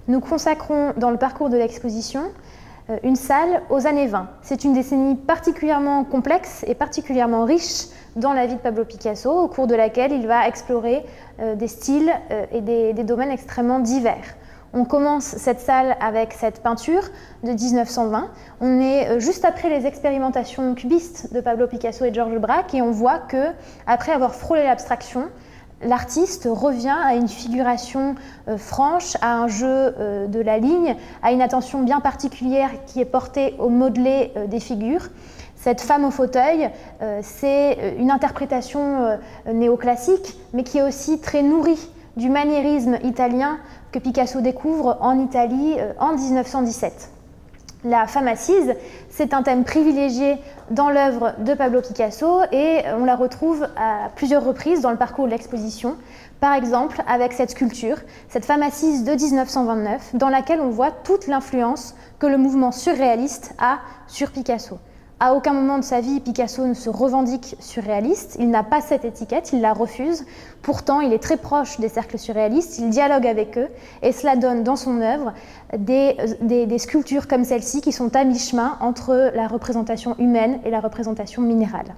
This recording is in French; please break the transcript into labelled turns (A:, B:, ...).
A: Nous consacrons dans le parcours de l'exposition une salle aux années 20. C'est une décennie particulièrement complexe et particulièrement riche dans la vie de Pablo Picasso, au cours de laquelle il va explorer des styles et des domaines extrêmement divers. On commence cette salle avec cette peinture de 1920. On est juste après les expérimentations cubistes de Pablo Picasso et Georges Braque et on voit que, après avoir frôlé l'abstraction, l'artiste revient à une figuration franche, à un jeu de la ligne, à une attention bien particulière qui est portée au modelé des figures. Cette femme au fauteuil, c'est une interprétation néoclassique, mais qui est aussi très nourrie du maniérisme italien que Picasso découvre en Italie en 1917. La femme assise, c'est un thème privilégié dans l'œuvre de Pablo Picasso et on la retrouve à plusieurs reprises dans le parcours de l'exposition. Par exemple, avec cette sculpture, cette femme assise de 1929, dans laquelle on voit toute l'influence que le mouvement surréaliste a sur Picasso. À aucun moment de sa vie, Picasso ne se revendique surréaliste, il n'a pas cette étiquette, il la refuse. Pourtant, il est très proche des cercles surréalistes, il dialogue avec eux et cela donne dans son œuvre des sculptures comme celle-ci qui sont à mi-chemin entre la représentation humaine et la représentation minérale.